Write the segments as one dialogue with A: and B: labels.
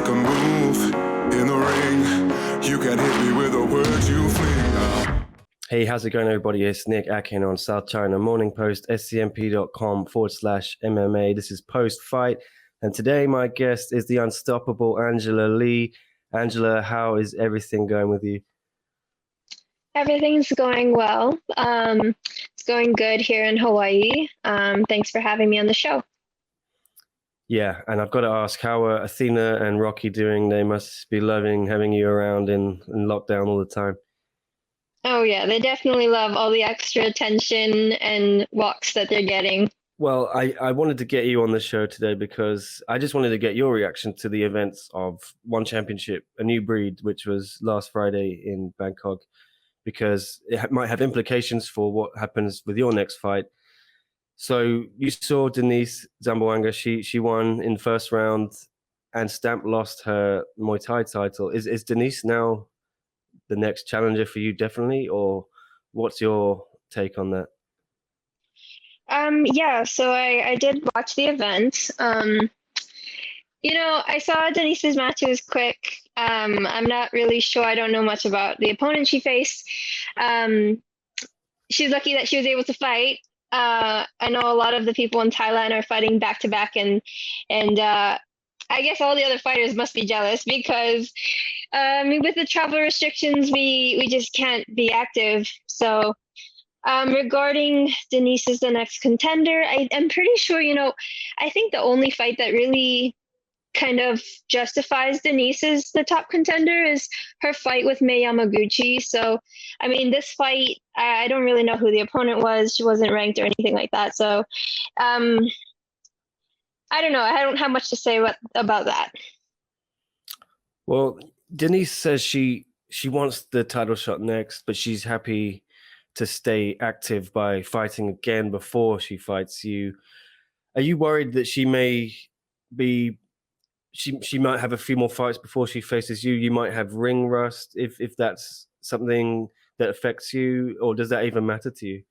A: make a move in the ring. You can hit me with a word you fling.
B: Hey, how's it going, everybody? It's Nick Akin on South China Morning Post, scmp.com/MMA. This is post-fight. And today my guest is the unstoppable Angela Lee. Angela, how is everything going with you?
C: Everything's going well. It's going good here in Hawaii. Thanks for having me on the show.
B: Yeah, and I've got to ask, how are Athena and Rocky doing? They must be loving having you around in lockdown all the time.
C: Oh yeah, they definitely love all the extra attention and walks that they're getting.
B: Well, I wanted to get you on the show today because I just wanted to get your reaction to the events of One Championship, A New Breed, which was last Friday in Bangkok, because it might have implications for what happens with your next fight. So you saw Denice Zamboanga. She won in first round, and Stamp lost her Muay Thai title. Is Denice now the next challenger for you, definitely, or what's your take on that?
C: Yeah, so I did watch the event. I saw Denise's match. It was quick. I'm not really sure. I don't know much about the opponent she faced. She's lucky that she was able to fight. I know a lot of the people in Thailand are fighting back to back, and I guess all the other fighters must be jealous because with the travel restrictions, we just can't be active. So regarding Denice is the next contender, I'm pretty sure, I think the only fight that really kind of justifies Denice as the top contender is her fight with Mei Yamaguchi. So, I mean, this fight, I don't really know who the opponent was. She wasn't ranked or anything like that. So, I don't know. I don't have much to say about that.
B: Well, Denice says she wants the title shot next, but she's happy to stay active by fighting again before she fights you. Are you worried that she may be... She might have a few more fights before she faces you? You might have ring rust if that's something that affects you, or does that even matter to you?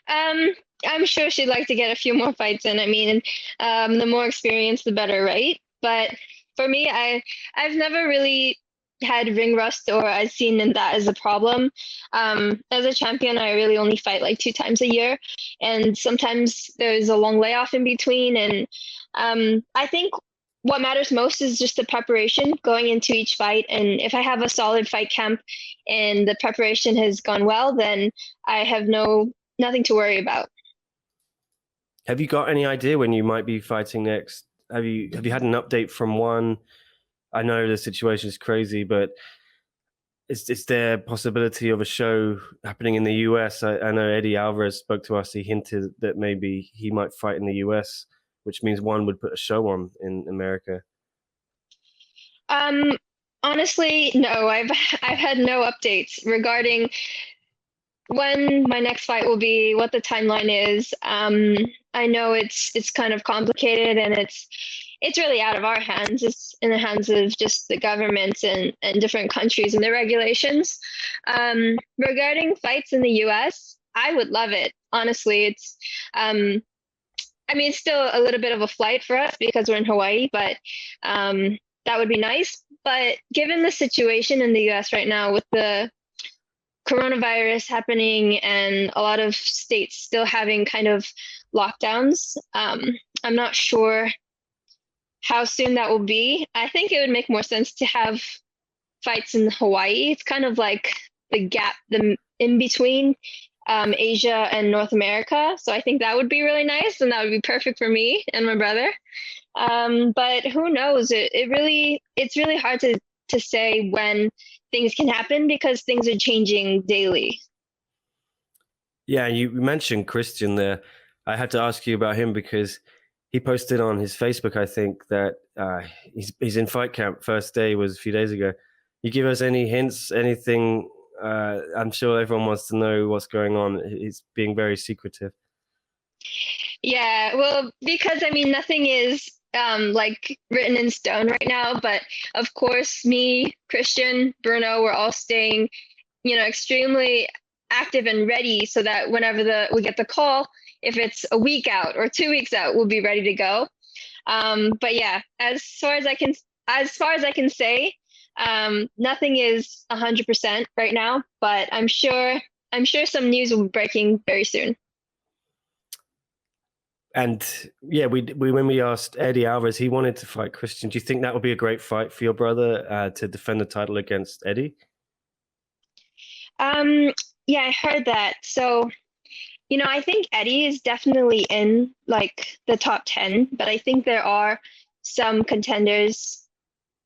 C: I'm sure she'd like to get a few more fights in. I mean, the more experience, the better, right? But for me, I've never really had ring rust, or I've seen that as a problem. As a champion, I really only fight like 2 times a year, and sometimes there's a long layoff in between. And I think what matters most is just the preparation going into each fight. And if I have a solid fight camp and the preparation has gone well, then I have nothing to worry about.
B: Have you got any idea when you might be fighting next? Have you had an update from one? I know the situation is crazy, but is there a possibility of a show happening in the US? I know Eddie Alvarez spoke to us. He hinted that maybe he might fight in the US, which means one would put a show on in America.
C: Honestly, no. I've had no updates regarding when my next fight will be, what the timeline is. I know it's kind of complicated, and it's really out of our hands. It's in the hands of just the governments and different countries and their regulations. Regarding fights in the US, I would love it. Honestly, it's still a little bit of a flight for us because we're in Hawaii, but that would be nice. But given the situation in the US right now with the coronavirus happening and a lot of states still having kind of lockdowns, I'm not sure how soon that will be. I think it would make more sense to have fights in Hawaii. It's kind of like the gap, the in between Asia and North America. So I think that would be really nice, and that would be perfect for me and my brother. But who knows? It's really hard to say when things can happen because things are changing daily.
B: Yeah, you mentioned Christian there. I had to ask you about him because he posted on his Facebook, I think, that he's in fight camp. First day was a few days ago. You give us any hints, anything? I'm sure everyone wants to know what's going on. He's being very secretive.
C: Yeah, well, because nothing is like written in stone right now. But of course, me, Christian, Bruno, we're all staying, extremely active and ready so that whenever we get the call, if it's a week out or 2 weeks out, we'll be ready to go. But yeah, as far as as far as I can say, nothing is 100% right now, but I'm sure some news will be breaking very soon.
B: And yeah, we when we asked Eddie Alvarez, he wanted to fight Christian. Do you think that would be a great fight for your brother to defend the title against Eddie?
C: Yeah, I heard that. So, I think Eddie is definitely in like the top 10, but I think there are some contenders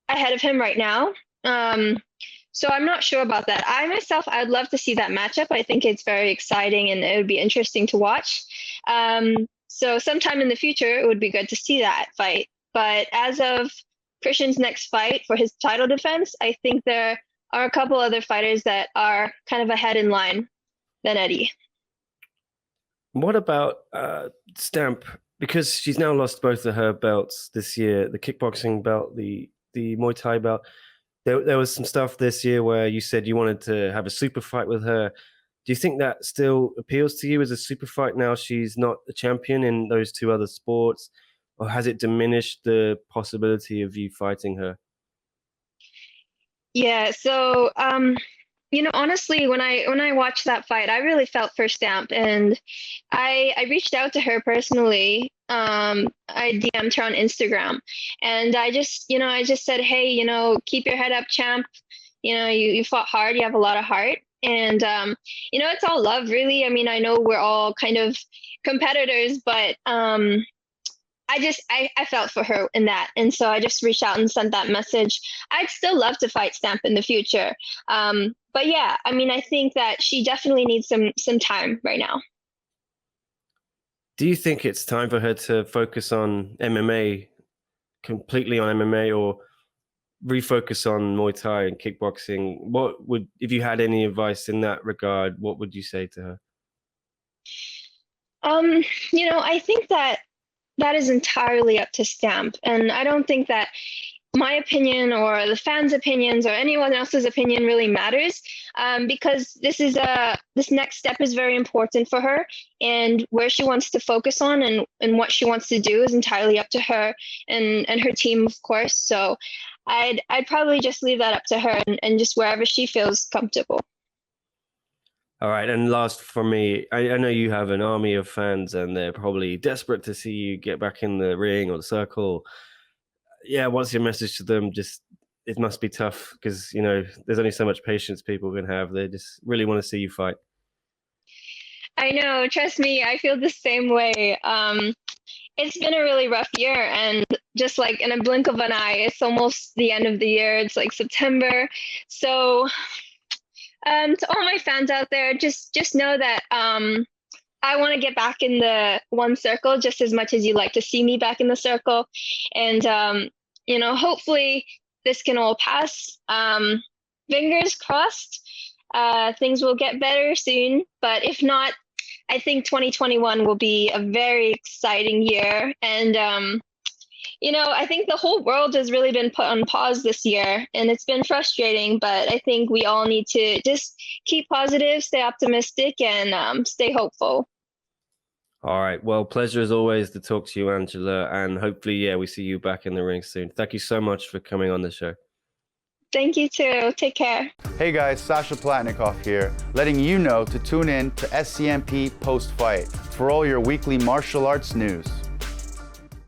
C: ahead of him right now. So I'm not sure about that. I'd love to see that matchup. I think it's very exciting and it would be interesting to watch. So sometime in the future, it would be good to see that fight. But as of Christian's next fight for his title defense, I think there are a couple other fighters that are kind of ahead in line than Eddie.
B: What about Stamp? Because she's now lost both of her belts this year, the kickboxing belt, the Muay Thai belt. There was some stuff this year where you said you wanted to have a super fight with her. Do you think that still appeals to you as a super fight now she's not a champion in those two other sports? Or has it diminished the possibility of you fighting her?
C: Yeah, so honestly, when I watched that fight, I really felt for Stamp, and I reached out to her personally. I DM'd her on Instagram, and I just said, hey, keep your head up, champ. You fought hard, you have a lot of heart, and it's all love, really. I mean, I know we're all kind of competitors, but I felt for her in that, and so I just reached out and sent that message. I'd still love to fight Stamp in the future, but yeah, I mean, I think that she definitely needs some time right now.
B: Do you think it's time for her to focus on MMA, completely on MMA, or refocus on Muay Thai and kickboxing? If you had any advice in that regard, what would you say to her?
C: I think that is entirely up to Stamp, and I don't think that my opinion or the fans' opinions or anyone else's opinion really matters, because this next step is very important for her, and where she wants to focus on and what she wants to do is entirely up to her and her team, of course. So I'd probably just leave that up to her and just wherever she feels comfortable.
B: All right, and last for me, I know you have an army of fans and they're probably desperate to see you get back in the ring or the circle. Yeah, what's your message to them? It must be tough because, there's only so much patience people can have. They just really want to see you fight.
C: I know, trust me, I feel the same way. It's been a really rough year, and just like in a blink of an eye, it's almost the end of the year. It's like September. So to all my fans out there, just know that I want to get back in the one circle just as much as you like to see me back in the circle. And, hopefully this can all pass. Fingers crossed, things will get better soon. But if not, I think 2021 will be a very exciting year. And, I think the whole world has really been put on pause this year, and it's been frustrating, but I think we all need to just keep positive, stay optimistic, and stay hopeful.
B: All right. Well, pleasure as always to talk to you, Angela. And hopefully, we see you back in the ring soon. Thank you so much for coming on the show.
C: Thank you too. Take care.
D: Hey guys, Sasha Platnikoff here, letting you know to tune in to SCMP Post Fight for all your weekly martial arts news.